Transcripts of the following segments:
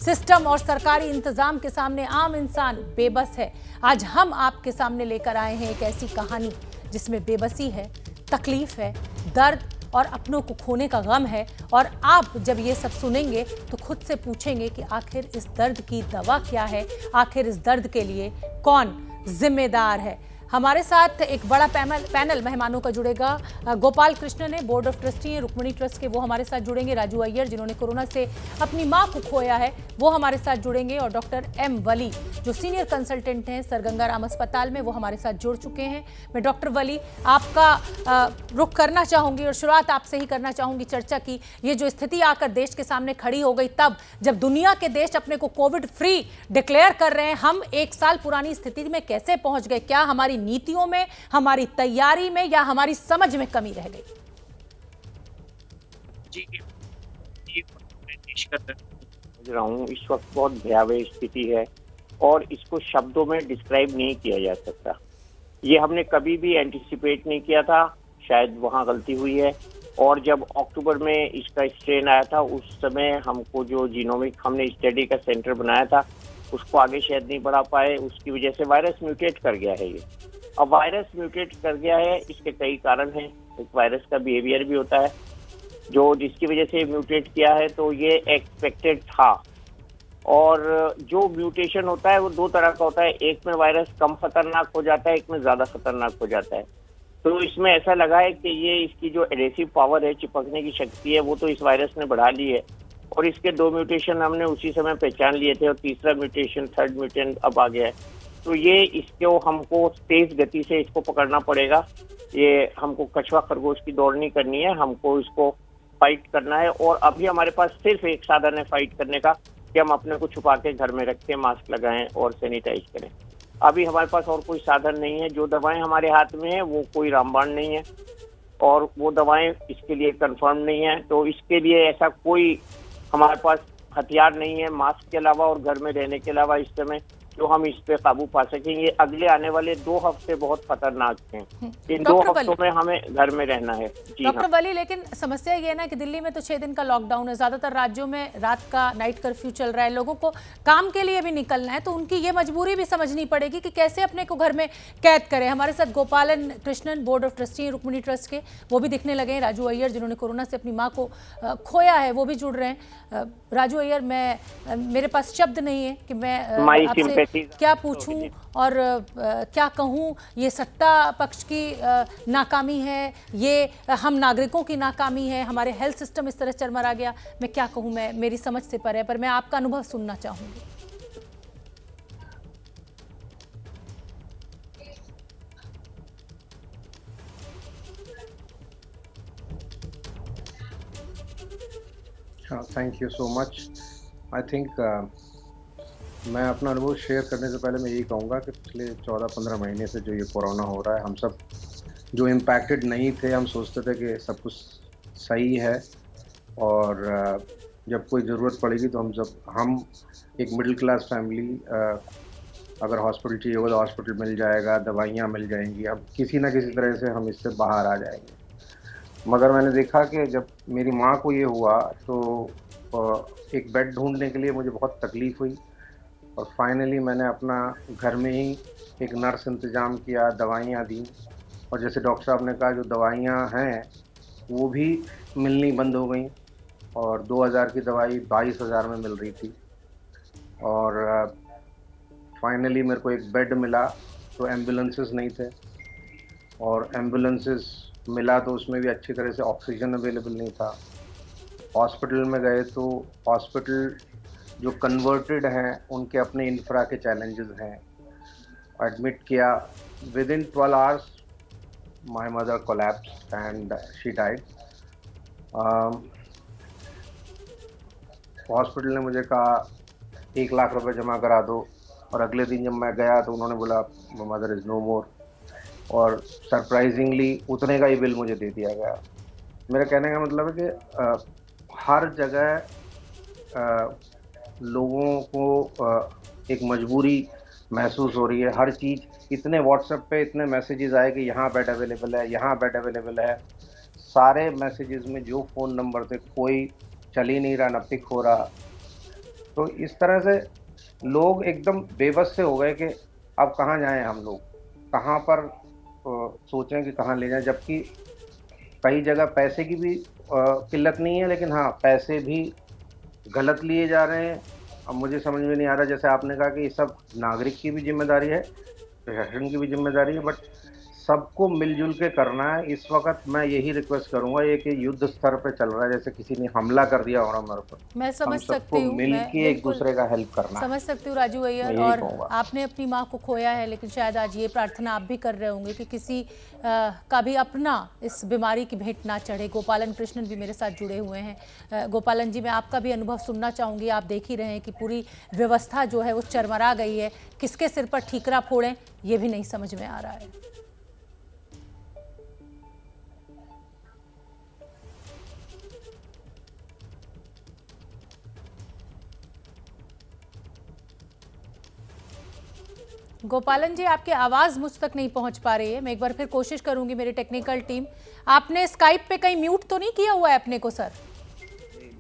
System और सरकारी इंतजाम के सामने आम इंसान बेबस है। आज हम आपके सामने लेकर आए हैं एक ऐसी कहानी जिसमें बेबसी है, तकलीफ है, दर्द और अपनों को खोने का गम है। और आप जब ये सब सुनेंगे तो खुद से पूछेंगे कि आखिर इस दर्द की दवा क्या है, आखिर इस दर्द के लिए कौन जिम्मेदार है। हमारे साथ एक बड़ा पैनल मेहमानों का जुड़ेगा। गोपाल कृष्ण ने बोर्ड ऑफ ट्रस्टी हैं रुक्मिणी ट्रस्ट के, वो हमारे साथ जुड़ेंगे। राजू अय्यर जिन्होंने कोरोना से अपनी मां को खोया है वो हमारे साथ जुड़ेंगे। और डॉक्टर एम वली जो सीनियर कंसल्टेंट हैं सर गंगाराम अस्पताल में, वो हमारे साथ जुड़ चुके हैं। मैं डॉक्टर वली आपका रुख करना चाहूंगी और शुरुआत आपसे ही करना चाहूंगी चर्चा की। ये जो स्थिति आकर देश के सामने खड़ी हो गई तब जब दुनिया के देश अपने को कोविड फ्री डिक्लेयर कर रहे हैं, हम एक साल पुरानी स्थिति में कैसे पहुंच गए? क्या हमारी नीतियों में, हमारी तैयारी में या हमारी समझ में कमी रह गई? जी, ये समझ रहा हूँ इस वक्त बहुत भयावह स्थिति है और इसको शब्दों में डिस्क्राइब नहीं किया जा सकता। ये हमने कभी भी एंटिसिपेट नहीं किया था, शायद वहाँ गलती हुई है। और जब अक्टूबर में इसका स्ट्रेन आया था उस समय हमको जो जीनोमिक हमने स्टडी का सेंटर बनाया था उसको आगे शायद नहीं बढ़ा पाए, उसकी वजह से वायरस म्यूटेट कर गया है। ये अब वायरस म्यूटेट कर गया है, इसके कई कारण हैं। एक वायरस का बिहेवियर भी होता है जो जिसकी वजह से म्यूटेट किया है, तो ये एक्सपेक्टेड था। और जो म्यूटेशन होता है वो दो तरह का होता है, एक में वायरस कम खतरनाक हो जाता है, एक में ज्यादा खतरनाक हो जाता है। तो इसमें ऐसा लगा है कि ये इसकी जो एडेसिव पावर है, चिपकने की शक्ति है, वो तो इस वायरस ने बढ़ा ली है। और इसके दो म्यूटेशन हमने उसी समय पहचान लिए थे और तीसरा म्यूटेशन, थर्ड म्यूटेंट अब आ गया है। तो ये इसको हमको तेज गति से इसको पकड़ना पड़ेगा। ये हमको कछुआ खरगोश की दौड़ नहीं करनी है, हमको इसको फाइट करना है। और अभी हमारे पास सिर्फ एक साधन है फाइट करने का कि हम अपने को छुपा के घर में रखें, मास्क लगाएं और सैनिटाइज करें। अभी हमारे पास और कोई साधन नहीं है। जो दवाएं हमारे हाथ में है वो कोई रामबाण नहीं है और वो दवाएं इसके लिए कंफर्म नहीं है। तो इसके लिए ऐसा कोई हमारे पास हथियार नहीं है मास्क के अलावा और घर में रहने के अलावा इस समय जो हम इस पे काबू पा सकेंगे। अगले आने वाले 2 हफ्ते बहुत खतरनाक हैं। इन 2 हफ्तों में हमें घर में रहना है। जी डॉक्टर वली, लेकिन समस्या ये है ना कि दिल्ली में तो 6 दिन का लॉकडाउन है, ज्यादातर राज्यों में रात का नाइट कर्फ्यू चल रहा है, लोगों को काम के लिए भी निकलना है, तो उनकी ये मजबूरी भी समझनी पड़ेगी कि कैसे अपने को घर में कैद करें। हमारे साथ गोपालन Krishnan board of trustee Rukmini trust के, वो भी दिखने लगे हैं। राजू अय्यर जिन्होंने कोरोना से अपनी माँ को खोया है वो भी जुड़ रहे हैं। राजू अय्यर, मेरे पास शब्द नहीं है कि मैं आपसे क्या पूछूं और क्या कहूं। ये सत्ता पक्ष की नाकामी है, ये हम नागरिकों की नाकामी है, हमारे हेल्थ सिस्टम इस तरह चरमरा गया। मैं क्या कहूं, मैं मेरी समझ से परे है, पर मैं आपका अनुभव सुनना चाहूंगी। हाँ, thank you so much. I think मैं अपना अनुभव शेयर करने से पहले मैं यही कहूँगा कि पिछले 14-15 महीने से जो ये कोरोना हो रहा है, हम सब जो इम्पैक्टेड नहीं थे, हम सोचते थे कि सब कुछ सही है और जब कोई ज़रूरत पड़ेगी तो हम एक मिडिल क्लास फैमिली, अगर हॉस्पिटल चाहिए होगा तो हॉस्पिटल मिल जाएगा, दवाइयाँ मिल जाएंगी, अब किसी ना किसी तरह से हम इससे बाहर आ जाएंगे। मगर मैंने देखा कि जब मेरी माँ को ये हुआ तो एक बेड ढूंढने के लिए मुझे बहुत तकलीफ़ हुई और फाइनली मैंने अपना घर में ही एक नर्स इंतज़ाम किया, दवाइयाँ दी। और जैसे डॉक्टर साहब ने कहा, जो दवाइयाँ हैं वो भी मिलनी बंद हो गई और 2000 की दवाई 22,000 में मिल रही थी। और फाइनली मेरे को एक बेड मिला तो एम्बुलेंसेस नहीं थे और एम्बुलेंसेस मिला तो उसमें भी अच्छी तरह से ऑक्सीजन अवेलेबल नहीं था। हॉस्पिटल में गए तो हॉस्पिटल जो कन्वर्टेड हैं उनके अपने इंफ्रा के चैलेंजेस हैं। एडमिट किया, with in 12 hours my mother collapsed and she died. Hospital ने मुझे कहा 1 लाख रुपए जमा करा दो और अगले दिन जब मैं गया तो उन्होंने बोला मदर इज़ नो मोर और सरप्राइजिंगली उतने का ही बिल मुझे दे दिया गया। मेरा कहने का मतलब है कि हर जगह लोगों को एक मजबूरी महसूस हो रही है। हर चीज़, इतने व्हाट्सएप पे इतने मैसेजेस आए कि यहाँ बेड अवेलेबल है, यहाँ बेड अवेलेबल है। सारे मैसेजेस में जो फ़ोन नंबर थे कोई चल ही नहीं रहा, न पिक हो रहा। तो इस तरह से लोग एकदम बेबस से हो गए कि अब कहाँ जाएं हम लोग, कहाँ पर सोचें कि कहाँ ले जाएं, जबकि कई जगह पैसे की भी किल्लत नहीं है, लेकिन हाँ पैसे भी गलत लिए जा रहे हैं। अब मुझे समझ में नहीं आ रहा, जैसे आपने कहा कि ये सब नागरिक की भी जिम्मेदारी है, प्रशासन की भी जिम्मेदारी है, बट सबको मिलजुल के करना है। इस वक्त मैं यही रिक्वेस्ट करूंगा, ये कि युद्ध स्तर पे चल रहा है, जैसे किसी ने हमला कर दिया और हमारे पर, मैं हम समझ सबको सकती हूँ, मिल मैं के एक बिल्कुल दूसरे का हेल्प करना है। समझ सकती हूँ राजू मैं अय्यर। यही और कहूँगा। आपने अपनी माँ को खोया है, लेकिन शायद आज ये प्रार्थना आप भी कर रहे होंगे कि किसी का भी अपना इस बीमारी की भेंट ना चढ़े। गोपालन कृष्णन भी मेरे साथ जुड़े हुए हैं। गोपालन जी, मैं आपका भी अनुभव सुनना चाहूँगी। आप देख ही रहे हैं कि पूरी व्यवस्था जो है वो चरमरा गई है। किसके सिर पर ठीकरा फोड़ें ये भी नहीं समझ में आ रहा है। गोपालन जी, आपकी आवाज मुझ तक नहीं पहुंच पा रही है। मैं एक बार फिर कोशिश करूंगी, मेरी टेक्निकल टीम। आपने स्काइप पे कहीं म्यूट तो नहीं किया हुआ है अपने को सर?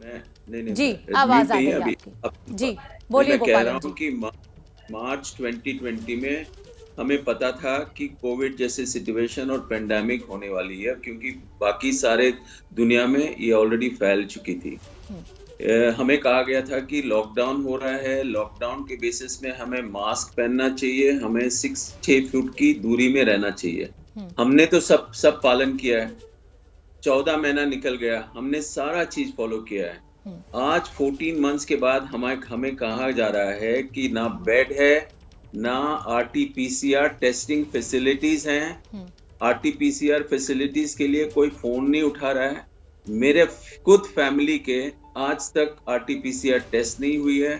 नहीं, जी, मैं आवाज म्यूट आ नहीं गई है अभी। आपकी। जी बोलिए मैं कह रहा गोपालन हूँ जी। कि मार्च 2020 में हमें पता था कि कोविड जैसे सिचुएशन और पेंडेमिक होने वाली है, क्योंकि बाकी सारे दुनिया में ये ऑलरेडी फैल चुकी थी। हमें कहा गया था कि लॉकडाउन हो रहा है, लॉकडाउन के बेसिस में हमें मास्क पहनना चाहिए, हमें 6 फुट की दूरी में रहना चाहिए। हमने तो सब पालन किया है। 14 महीना निकल गया, हमने सारा चीज फॉलो किया है। आज 14 मंथ्स के बाद हमें कहा जा रहा है कि ना बेड है, ना आरटीपीसीआर टेस्टिंग फैसिलिटीज हैं। आरटीपीसीआर फैसिलिटीज के लिए कोई फोन नहीं उठा रहा है। मेरे खुद फैमिली के आज तक आरटीपीसीआर टेस्ट नहीं हुई है।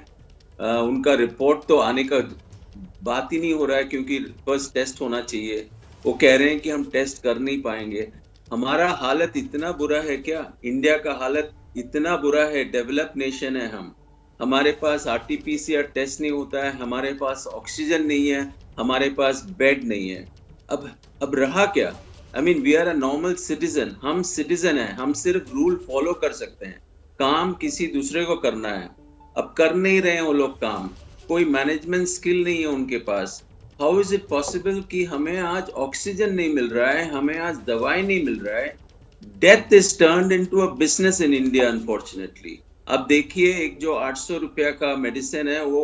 उनका रिपोर्ट तो आने का बात ही नहीं हो रहा है, क्योंकि फर्स्ट टेस्ट होना चाहिए। वो कह रहे हैं कि हम टेस्ट कर नहीं पाएंगे। हमारा हालत इतना बुरा है क्या? इंडिया का हालत इतना बुरा है? डेवलप नेशन है हम, हमारे पास आरटीपीसीआर टेस्ट नहीं होता है, हमारे पास ऑक्सीजन नहीं है, हमारे पास बेड नहीं है। अब रहा क्या? I mean we are a normal citizen, हम सिटीजन हैं, हम सिर्फ रूल फॉलो कर सकते हैं, काम किसी दूसरे को करना है। अब कर नहीं रहे हैं वो लोग काम, कोई मैनेजमेंट स्किल नहीं है उनके पास। हाउ इज इट पॉसिबल कि हमें आज ऑक्सीजन नहीं मिल रहा है, हमें आज दवाई नहीं मिल रहा है? Death is turned into a business in India unfortunately. अब देखिए, एक जो 800 रुपया का मेडिसिन है वो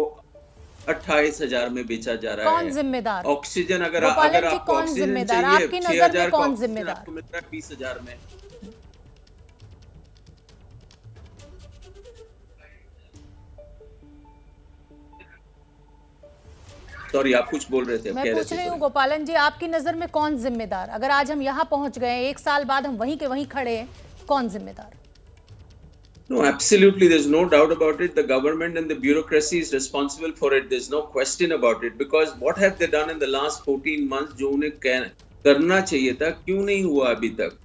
28,000 में बेचा जा रहा है। कौन जिम्मेदार? ऑक्सीजन अगर गोपालन जी, आपको कौन ऑक्सीजन जिम्मेदार? चाहिए, आपकी नजर में 6,000 का कौन ऑक्सीजन जिम्मेदार? आपको मिल रहा है 20,000 में। सॉरी, आप कुछ बोल रहे थे। मैं पूछ रही हूँ गोपालन जी, आपकी नजर में कौन जिम्मेदार? अगर आज हम यहाँ पहुंच गए, 1 साल बाद हम वहीं के वहीं खड़े हैं, कौन जिम्मेदार? No, absolutely. There's no doubt about it. The government and the bureaucracy is responsible for it. There's no question about it. Because what have they done in the last 14 months जो उन्हें करना चाहिए था, क्यों नहीं हुआ अभी तक?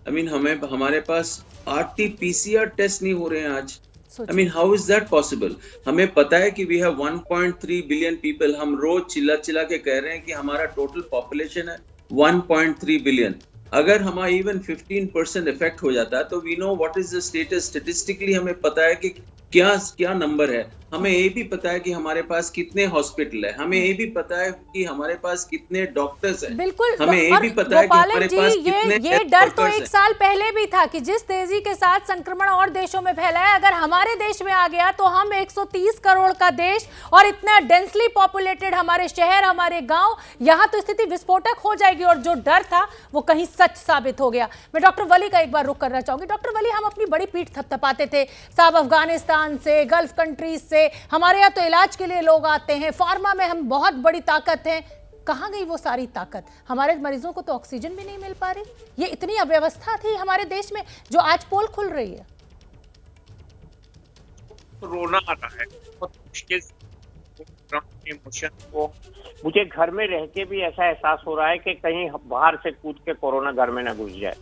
I mean, हमारे पास RT-PCR टेस्ट नहीं हो रहे हैं आज। I mean, how is that possible? हमें पता है कि we have 1.3 billion people. हम रोज चिल्ला के कह रहे हैं कि हमारा टोटल पॉपुलेशन है 1.3 billion. अगर हमारा इवन 15% इफेक्ट हो जाता है तो we know what is the status. Statistically हमें पता है कि क्या नंबर है। हमें ये भी पता है कि हमारे पास कितने हॉस्पिटल है, हमें ये भी पता है कि हमारे पास कितने डॉक्टर्स हैं। बिल्कुल, हमें ये भी पता है कि हमारे पास कितने ये डर तो 1 साल पहले भी था कि जिस तेजी के साथ संक्रमण और देशों में फैला है, अगर हमारे देश में आ गया तो हम 130 करोड़ का देश और इतना डेंसली पॉपुलेटेड हमारे शहर, हमारे गांव, यहाँ तो स्थिति विस्फोटक हो जाएगी। और जो डर था वो कहीं सच साबित हो गया। मैं डॉक्टर वली का एक बार रुख करना चाहूंगी। डॉक्टर वली, हम अपनी बड़ी पीठ थपथपाते थे साहब, अफगानिस्तान से, गल्फ कंट्रीज से हमारे यहाँ तो इलाज के लिए लोग आते हैं, फार्मा में हम बहुत बड़ी ताकत हैं। कहाँ गई वो सारी ताकत? हमारे मरीजों को तो ऑक्सीजन भी नहीं मिल पा रही। ये इतनी अव्यवस्था थी हमारे देश में जो आज पोल खुल रही है। रोना आ रहा है, बहुत मुश्किल इमोशन को। मुझे घर में रह के भी ऐसा एहसास हो रहा है कि कहीं बाहर से कूद के कोरोना घर में ना घुस जाए।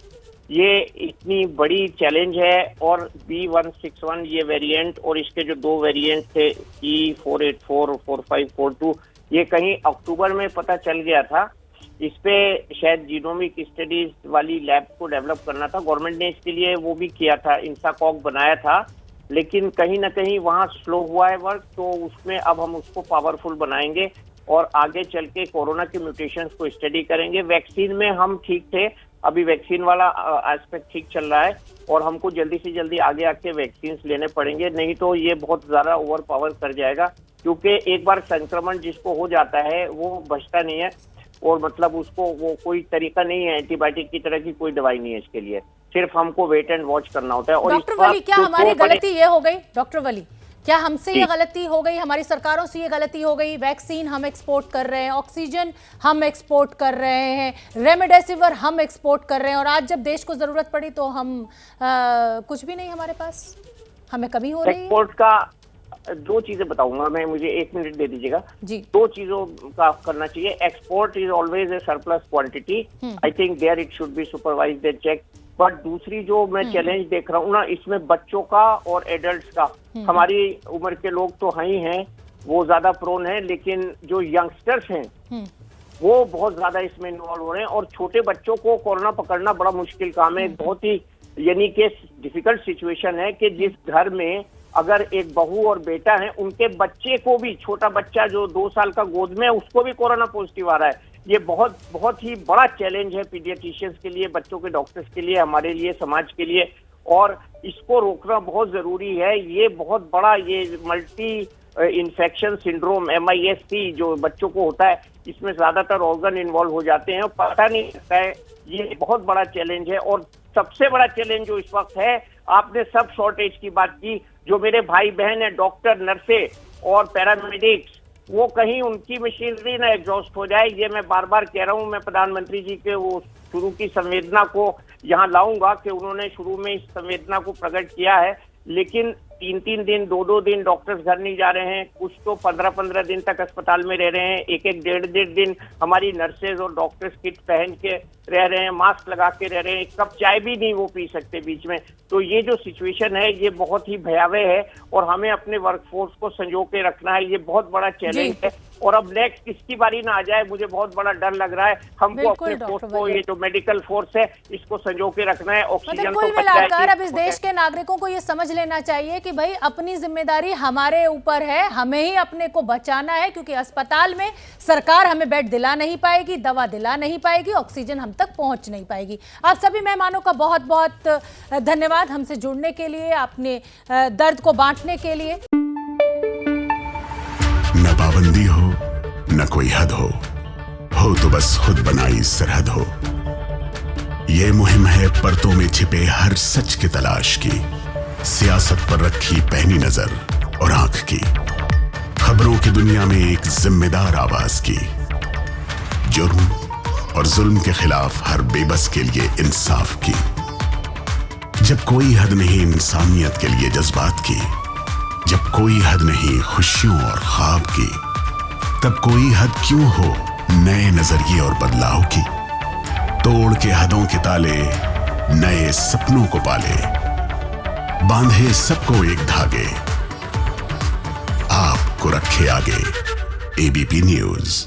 ये इतनी बड़ी चैलेंज है। और B161 ये वेरिएंट और इसके जो 2 वेरिएंट थे E484 और 4542, ये कहीं अक्टूबर में पता चल गया था। इस पे शायद जीनोमिक स्टडीज वाली लैब को डेवलप करना था, गवर्नमेंट ने इसके लिए वो भी किया था, इंसाकॉग बनाया था। लेकिन कहीं ना कहीं वहाँ स्लो हुआ है वर्क, तो उसमें अब हम उसको पावरफुल बनाएंगे और आगे चल के कोरोना के म्यूटेशंस को स्टडी करेंगे। वैक्सीन में हम ठीक थे, अभी वैक्सीन वाला एस्पेक्ट ठीक चल रहा है और हमको जल्दी से जल्दी आगे आके वैक्सीन लेने पड़ेंगे, नहीं तो ये बहुत ज्यादा ओवर पावर कर जाएगा, क्योंकि एक बार संक्रमण जिसको हो जाता है वो बचता नहीं है और मतलब उसको वो कोई तरीका नहीं है, एंटीबायोटिक की तरह की कोई दवाई नहीं है इसके लिए, सिर्फ हमको वेट एंड वॉच करना होता है। और डॉक्टर वली, क्या हमारी गलती ये हो गई डॉक्टर वली, क्या हमसे ये गलती हो गई, हमारी सरकारों से ये गलती हो गई? वैक्सीन हम एक्सपोर्ट कर रहे हैं, ऑक्सीजन हम एक्सपोर्ट कर रहे हैं, रेमडेसिविर हम एक्सपोर्ट कर रहे हैं, और आज जब देश को जरूरत पड़ी तो हम कुछ भी नहीं हमारे पास, हमें कमी हो रही है। एक्सपोर्ट का दो चीजें बताऊंगा मैं, मुझे 1 मिनट दे दीजिएगा जी। दो चीजों का करना चाहिए। Export is always a surplus quantity, I think there it should be supervised and check. But दूसरी जो मैं चैलेंज देख रहा हूँ ना, इसमें बच्चों का और एडल्ट्स का, हमारी उम्र के लोग तो हैं ही हैं, वो ज्यादा प्रोन है, लेकिन जो यंगस्टर्स हैं वो बहुत ज्यादा इसमें इन्वॉल्व हो रहे हैं, और छोटे बच्चों को कोरोना पकड़ना बड़ा मुश्किल काम है। बहुत ही यानी कि डिफिकल्ट सिचुएशन है कि जिस घर में अगर एक बहू और बेटा है, उनके बच्चे को भी, छोटा बच्चा जो 2 साल का गोद में है, उसको भी कोरोना पॉजिटिव आ रहा है। ये बहुत बहुत ही बड़ा चैलेंज है पीडियाट्रिशियंस के लिए, बच्चों के डॉक्टर्स के लिए, हमारे लिए, समाज के लिए, और इसको रोकना बहुत जरूरी है। ये बहुत बड़ा, ये मल्टी इन्फेक्शन सिंड्रोम MIS-C जो बच्चों को होता है, इसमें ज्यादातर ऑर्गन इन्वॉल्व हो जाते हैं और पता नहीं लगता है। ये बहुत बड़ा चैलेंज है, और सबसे बड़ा चैलेंज जो इस वक्त है, आपने सब शॉर्टेज की बात की, जो मेरे भाई बहन है डॉक्टर, नर्से और पैरामेडिक्स, वो कहीं उनकी मशीनरी ना एग्जॉस्ट हो जाए। ये मैं बार बार कह रहा हूँ, मैं प्रधानमंत्री जी के वो शुरू की संवेदना को यहाँ लाऊंगा कि उन्होंने शुरू में इस संवेदना को प्रकट किया है, लेकिन 3-3 दिन, 2-2 दिन डॉक्टर्स घर नहीं जा रहे हैं, कुछ तो 15-15 दिन तक अस्पताल में रह रहे हैं, 1-1, 1.5 दिन हमारी नर्सेज और डॉक्टर्स किट पहन के रह रहे हैं, मास्क लगा के रह रहे हैं, एक कप चाय भी नहीं वो पी सकते बीच में। तो ये जो सिचुएशन है ये बहुत ही भयावह है, और हमें अपने वर्कफोर्स को संजो के रखना है। ये बहुत बड़ा चैलेंज है, और अब नेक्स्ट किसकी बारी ना आ जाए, मुझे बहुत बड़ा डर लग रहा है। हमको अपने फोर्स को, ये जो मेडिकल फोर्स है, इसको संजो के रखना है। ऑक्सीजन कुल मिलाकर अब इस देश के नागरिकों को ये समझ लेना चाहिए कि भाई अपनी जिम्मेदारी हमारे ऊपर है, हमें ही अपने को बचाना है, क्योंकि अस्पताल में सरकार हमें बेड दिला नहीं पाएगी, दवा दिला नहीं पाएगी, ऑक्सीजन हम तक पहुंच नहीं पाएगी। आप सभी मेहमानों का बहुत बहुत धन्यवाद हमसे जुड़ने के लिए, अपने दर्द को बांटने के लिए। न पाबंदी हो न कोई हद हो तो बस खुद बनाई सरहद हो। ये मुहिम है परतों में छिपे हर सच की तलाश की, सियासत पर रखी पैनी नजर और आंख की, खबरों की दुनिया में एक जिम्मेदार आवाज की, जुर्म और जुल्म के खिलाफ हर बेबस के लिए इंसाफ की। जब कोई हद नहीं इंसानियत के लिए जज्बात की, जब कोई हद नहीं खुशियों और ख्वाब की, तब कोई हद क्यों हो नए नजरिए और बदलाव की। तोड़ के हदों के ताले नए सपनों को पाले, बांधे सबको एक धागे, आपको रखे आगे ABP न्यूज।